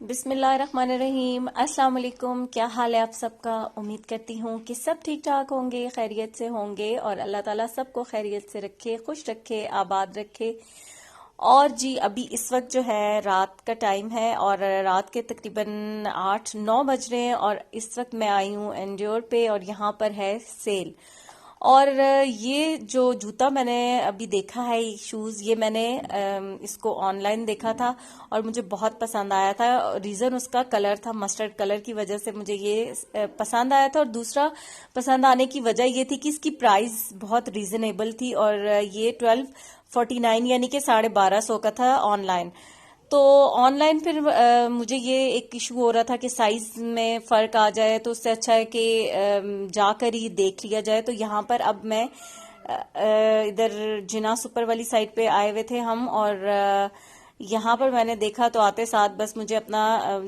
बिस्मिल्लाहिर्रहमानिर्रहीम। अस्सलाम वालेकुम। क्या हाल है आप सबका? उम्मीद करती हूँ कि सब ठीक ठाक होंगे, खैरियत से होंगे और अल्लाह ताला सबको खैरियत से रखे, खुश रखे, आबाद रखे। और जी अभी इस वक्त जो है रात का टाइम है और रात के तकरीबन 8-9 बज रहे हैं और इस वक्त मैं आई हूँ एंड्योर पे और यहाँ पर है सेल। और ये जो जूता मैंने अभी देखा है, ये शूज़, ये मैंने इसको ऑनलाइन देखा था और मुझे बहुत पसंद आया था। रीज़न उसका कलर था, मस्टर्ड कलर की वजह से मुझे ये पसंद आया था। और दूसरा पसंद आने की वजह ये थी कि इसकी प्राइस बहुत रीज़नेबल थी और ये 1249 यानी कि 1250 का था ऑनलाइन। तो ऑनलाइन फिर मुझे ये एक इशू हो रहा था कि साइज में फर्क आ जाए, तो उससे अच्छा है कि जाकर ही देख लिया जाए। तो यहाँ पर अब मैं इधर जिना सुपर वाली साइड पे आए हुए थे हम और यहाँ पर मैंने देखा तो आते साथ बस मुझे अपना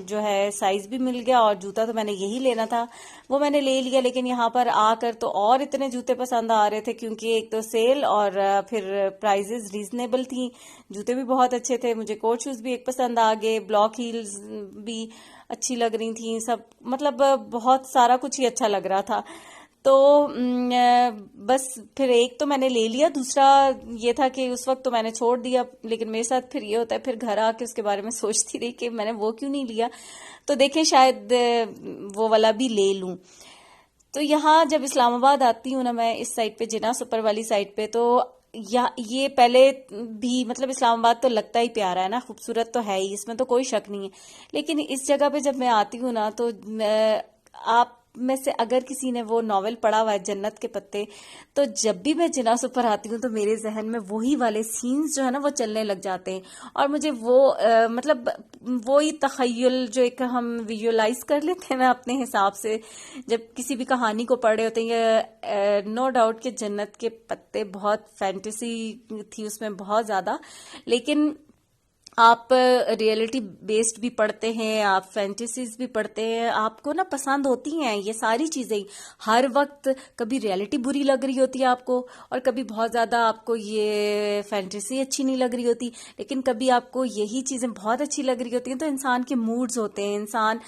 जो है साइज भी मिल गया और जूता तो मैंने यही लेना था वो मैंने ले लिया। लेकिन यहाँ पर आकर तो और इतने जूते पसंद आ रहे थे क्योंकि एक तो सेल और फिर प्राइजेस रीजनेबल थी। जूते भी बहुत अच्छे थे, मुझे कोट शूज भी एक पसंद आ गए, ब्लॉक हील्स भी अच्छी लग रही थी, सब मतलब बहुत सारा कुछ ही अच्छा लग रहा था। तो बस फिर एक तो मैंने ले लिया, दूसरा ये था कि उस वक्त तो मैंने छोड़ दिया। लेकिन मेरे साथ फिर ये होता है, फिर घर आके उसके बारे में सोचती रही कि मैंने वो क्यों नहीं लिया। तो देखें शायद वो वाला भी ले लूं। तो यहाँ जब इस्लामाबाद आती हूँ ना मैं, इस साइड पे जिना सुपर वाली साइड पे, तो या ये पहले भी मतलब इस्लामाबाद तो लगता ही प्यारा है ना, खूबसूरत तो है ही, इसमें तो कोई शक नहीं है। लेकिन इस जगह पे जब मैं आती हूँ ना तो आप में से अगर किसी ने वो नॉवेल पढ़ा हुआ है जन्नत के पत्ते, तो जब भी मैं जिना सुपर आती हूँ तो मेरे जहन में वही वाले सीन्स जो है ना वो चलने लग जाते हैं। और मुझे वो मतलब वही तखय्युल जो एक हम विजुअलाइज कर लेते हैं ना अपने हिसाब से जब किसी भी कहानी को पढ़ रहे होते हैं। ये नो डाउट कि जन्नत के पत्ते बहुत फैंटेसी थी उसमें बहुत ज्यादा, लेकिन आप रियलिटी बेस्ड भी पढ़ते हैं, आप फैंटेसीज भी पढ़ते हैं, आपको ना पसंद होती हैं ये सारी चीजें। हर वक्त कभी रियलिटी बुरी लग रही होती है आपको और कभी बहुत ज्यादा आपको ये फैंटेसी अच्छी नहीं लग रही होती, लेकिन कभी आपको यही चीजें बहुत अच्छी लग रही होती हैं। तो इंसान के मूड्स होते हैं, इंसान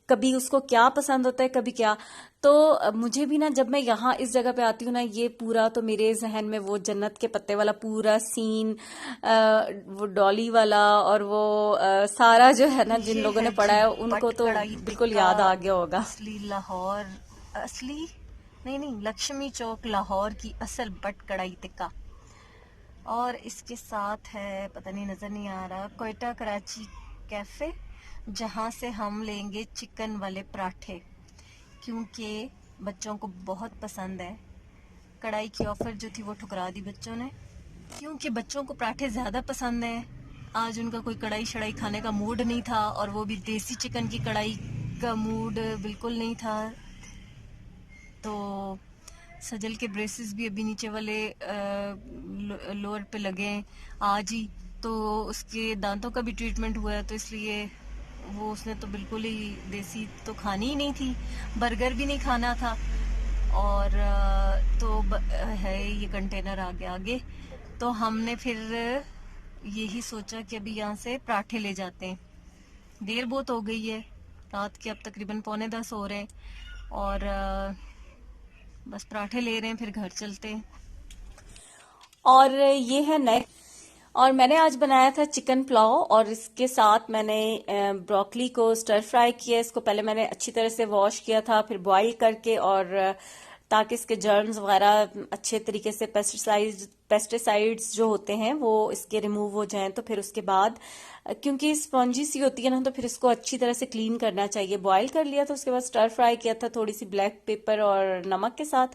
कभी उसको क्या पसंद होता है कभी क्या। तो मुझे भी ना जब मैं यहाँ इस जगह पे आती हूँ ना, ये पूरा तो मेरे जहन में वो जन्नत के पत्ते वाला पूरा सीन, वो डॉली वाला और वो सारा जो है ना, जिन ये लोगों ने है पढ़ा जी है उनको पट तो कढ़ाई बिल्कुल टिक्का, याद आ गया होगा। असली लाहौर, असली नहीं नहीं लक्ष्मी चौक लाहौर की असल पट कढ़ाई टिक्का। और इसके साथ है, पता नहीं नजर नहीं आ रहा, कोयटा कराची कैफे, जहाँ से हम लेंगे चिकन वाले पराठे क्योंकि बच्चों को बहुत पसंद है। कढ़ाई की ऑफर जो थी वो ठुकरा दी बच्चों ने क्योंकि बच्चों को पराठे ज़्यादा पसंद हैं। आज उनका कोई कढ़ाई शढ़ाई खाने का मूड नहीं था और वो भी देसी चिकन की कढ़ाई का मूड बिल्कुल नहीं था। तो सजल के ब्रेसेस भी अभी नीचे वाले लोअर पे लगे हैं आज ही, तो उसके दांतों का भी ट्रीटमेंट हुआ है, तो इसलिए वो उसने तो बिल्कुल ही देसी तो खानी ही नहीं थी, बर्गर भी नहीं खाना था। और तो है ये कंटेनर आगे आगे, तो हमने फिर यही सोचा कि अभी यहाँ से पराठे ले जाते हैं। देर बहुत हो गई है, रात के अब तकरीबन 9:45 हो रहे हैं और बस पराठे ले रहे हैं, फिर घर चलते हैं। और ये है नए, और मैंने आज बनाया था चिकन पुलाव और इसके साथ मैंने ब्रोकली को स्टर फ्राई किया। इसको पहले मैंने अच्छी तरह से वॉश किया था, फिर बॉईल करके, और ताकि इसके जर्म्स वगैरह अच्छे तरीके से पेस्टिसाइड्स जो होते हैं वो इसके रिमूव हो जाएं। तो फिर उसके बाद क्योंकि स्पॉन्जी सी होती है ना, तो फिर इसको अच्छी तरह से क्लीन करना चाहिए। बॉईल कर लिया तो उसके बाद स्टर फ्राई किया था थोड़ी सी ब्लैक पेपर और नमक के साथ।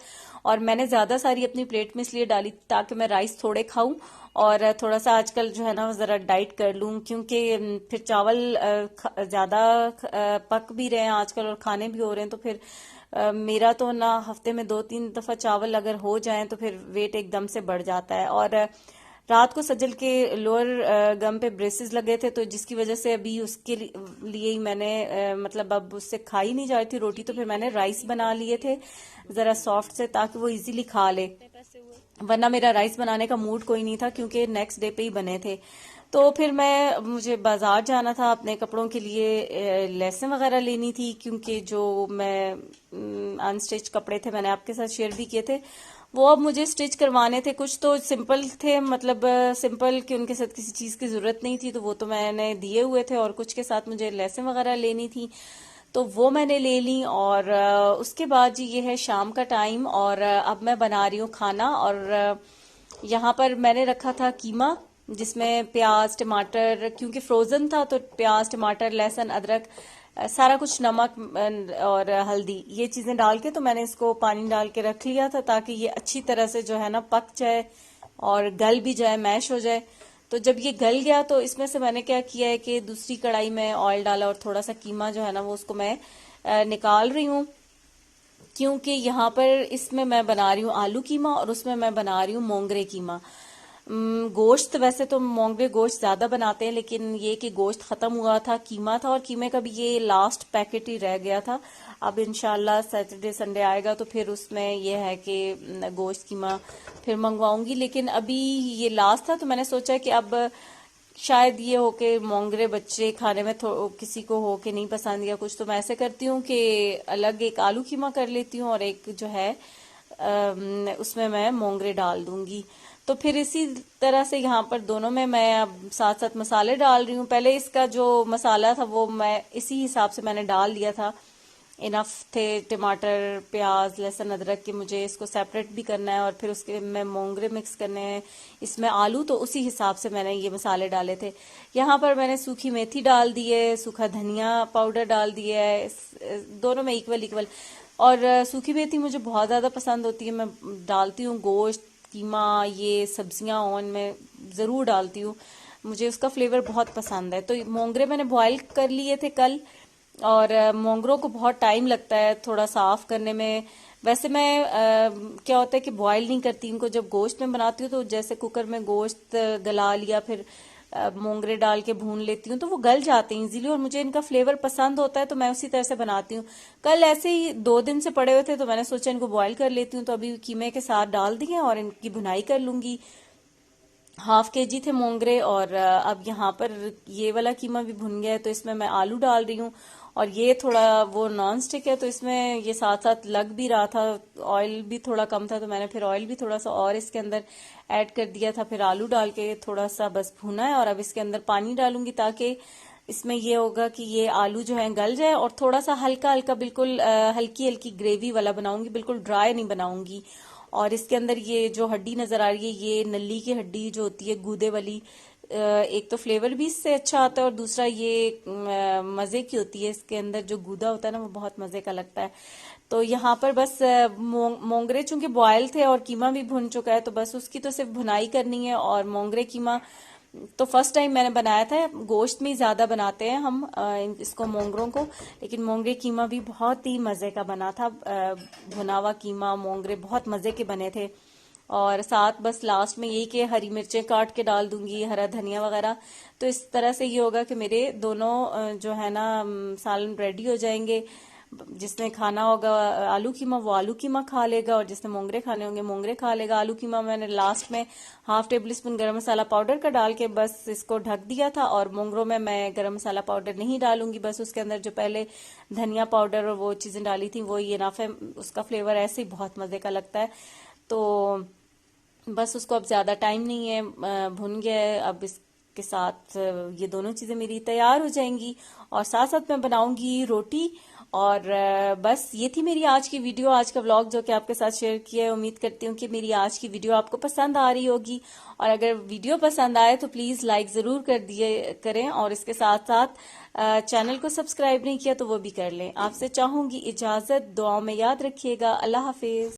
और मैंने ज्यादा सारी अपनी प्लेट में इसलिए डाली ताकि मैं राइस थोड़े खाऊं और थोड़ा सा आजकल जो है ना जरा डाइट कर लूं, क्योंकि फिर चावल ज्यादा पक भी रहे हैं आजकल और खाने भी हो रहे हैं। तो फिर मेरा तो ना हफ्ते में 2-3 दफा चावल अगर हो जाए तो फिर वेट एकदम से बढ़ जाता है। और रात को सजल के लोअर गम पे ब्रेसेस लगे थे, तो जिसकी वजह से अभी उसके लिए ही मैंने मतलब अब उससे खाई नहीं जा रही थी रोटी, तो फिर मैंने राइस बना लिए थे जरा सॉफ्ट से ताकि वो इजीली खा ले। वरना मेरा राइस बनाने का मूड कोई नहीं था क्योंकि नेक्स्ट डे पे ही बने थे। तो फिर मुझे बाजार जाना था, अपने कपड़ों के लिए लेसें वगैरह लेनी थी, क्योंकि जो मैं अनस्टिच कपड़े थे मैंने आपके साथ शेयर भी किए थे, वो अब मुझे स्टिच करवाने थे। कुछ तो सिंपल थे, मतलब सिंपल कि उनके साथ किसी चीज़ की ज़रूरत नहीं थी, तो वो तो मैंने दिए हुए थे, और कुछ के साथ मुझे लेसें वगैरह लेनी थी, तो वो मैंने ले ली। और उसके बाद जी ये है शाम का टाइम, और अब मैं बना रही हूँ खाना। और यहाँ पर मैंने रखा था कीमा, जिसमें प्याज टमाटर, क्योंकि फ्रोजन था तो प्याज टमाटर लहसुन अदरक सारा कुछ, नमक और हल्दी, ये चीजें डाल के तो मैंने इसको पानी डाल के रख लिया था, ताकि ये अच्छी तरह से जो है ना पक जाए और गल भी जाए, मैश हो जाए। तो जब ये गल गया तो इसमें से मैंने क्या किया है कि दूसरी कढ़ाई में ऑयल डाला, और थोड़ा सा कीमा जो है ना वो उसको मैं निकाल रही हूँ, क्योंकि यहाँ पर इसमें मैं बना रही हूँ आलू कीमा, और उसमें मैं बना रही हूँ मोंगरे कीमा। गोश्त वैसे तो मोंगरे गोश्त ज्यादा बनाते हैं, लेकिन ये कि गोश्त खत्म हुआ था, कीमा था, और कीमे का भी ये लास्ट पैकेट ही रह गया था। अब इंशाल्लाह सैटरडे संडे आएगा तो फिर उसमें ये है कि गोश्त कीमा फिर मंगवाऊंगी, लेकिन अभी ये लास्ट था तो मैंने सोचा कि अब शायद ये हो के मोंगरे बच्चे खाने में किसी को हो के नहीं पसंद या कुछ, तो मैं ऐसे करती हूँ कि अलग एक आलू कीमा कर लेती हूँ, और एक जो है उसमें मैं मोंगरे डाल दूंगी। तो फिर इसी तरह से यहाँ पर दोनों में मैं अब साथ साथ मसाले डाल रही हूँ। पहले इसका जो मसाला था वो मैं इसी हिसाब से मैंने डाल दिया था, इनफ थे टमाटर प्याज लहसुन अदरक के, मुझे इसको सेपरेट भी करना है और फिर उसके में मोंगरे मिक्स करने हैं, इसमें आलू, तो उसी हिसाब से मैंने ये मसाले डाले थे। यहाँ पर मैंने सूखी मेथी डाल दी है, सूखा धनिया पाउडर डाल दिया है, दोनों में इक्वल इक्वल। और सूखी मेथी मुझे बहुत ज़्यादा पसंद होती है, मैं डालती हूँ गोश्त कीमा ये सब्जियां ऑन में ज़रूर डालती हूँ, मुझे उसका फ्लेवर बहुत पसंद है। तो मोंगरे मैंने बॉईल कर लिए थे कल, और मोंगरों को बहुत टाइम लगता है थोड़ा साफ करने में। वैसे मैं क्या होता है कि बॉईल नहीं करती इनको, जब गोश्त में बनाती हूँ तो जैसे कुकर में गोश्त गला लिया, फिर मोंगरे डाल के भून लेती हूँ तो वो गल जाते हैं इजीली, और मुझे इनका फ्लेवर पसंद होता है तो मैं उसी तरह से बनाती हूँ। कल ऐसे ही 2 दिन से पड़े हुए थे तो मैंने सोचा इनको बॉईल कर लेती हूँ, तो अभी कीमे के साथ डाल दिए और इनकी भुनाई कर लूंगी। ½ kg थे मोंगरे, और अब यहाँ पर ये वाला कीमा भी भुन गया है तो इसमें मैं आलू डाल रही हूँ। और ये थोड़ा वो नॉन स्टिक है तो इसमें ये साथ साथ लग भी रहा था, ऑयल भी थोड़ा कम था तो मैंने फिर ऑयल भी थोड़ा सा और इसके अंदर ऐड कर दिया था, फिर आलू डाल के थोड़ा सा बस भुना है। और अब इसके अंदर पानी डालूंगी ताकि इसमें ये होगा कि ये आलू जो है गल जाए, और थोड़ा सा हल्का हल्का बिल्कुल हल्की हल्की ग्रेवी वाला बनाऊंगी, बिल्कुल ड्राई नहीं बनाऊंगी। और इसके अंदर ये जो हड्डी नजर आ रही है ये नल्ली की हड्डी जो होती है गूदे वाली, एक तो फ्लेवर भी इससे अच्छा आता है और दूसरा ये मजे की होती है, इसके अंदर जो गूदा होता है ना वो बहुत मजे का लगता है। तो यहाँ पर बस मोंगरे चूंकि बॉयल थे और कीमा भी भुन चुका है तो बस उसकी तो सिर्फ भुनाई करनी है। और मोंगरे कीमा तो फर्स्ट टाइम मैंने बनाया था, गोश्त में ज्यादा बनाते हैं हम इसको मोंगरों को, लेकिन मोंगरे कीमा भी बहुत ही मजे का बना था। भुना हुआ कीमा मोंगरे बहुत मजे के बने थे। और साथ बस लास्ट में यही कि हरी मिर्चें काट के डाल दूंगी, हरा धनिया वगैरह। तो इस तरह से ये होगा कि मेरे दोनों जो है ना सालन रेडी हो जाएंगे। जिसने खाना होगा आलू कीमा वो आलू कीमा खा लेगा, और जिसने मोंगरे खाने होंगे मोंगरे खा लेगा। आलू कीमा मैंने लास्ट में ½ टेबल स्पून गरम मसाला पाउडर का डाल के बस इसको ढक दिया था, और मोंगरों में मैं गरम मसाला पाउडर नहीं डालूंगी, बस उसके अंदर जो पहले धनिया पाउडर और वो चीजें डाली थी वो ये नाफे, उसका फ्लेवर ऐसे ही बहुत मजे का लगता है। तो बस उसको अब ज्यादा टाइम नहीं है, भुन गया है। अब इसके साथ ये दोनों चीजें मेरी तैयार हो जाएंगी, और साथ साथ मैं बनाऊंगी रोटी। और बस ये थी मेरी आज की वीडियो, आज का व्लॉग जो कि आपके साथ शेयर किया है। उम्मीद करती हूँ कि मेरी आज की वीडियो आपको पसंद आ रही होगी, और अगर वीडियो पसंद आए तो प्लीज लाइक जरूर कर दिए करें, और इसके साथ साथ चैनल को सब्सक्राइब नहीं किया तो वो भी कर लें। आपसे चाहूंगी इजाजत, दुआ में याद रखिएगा। अल्लाह हाफिज।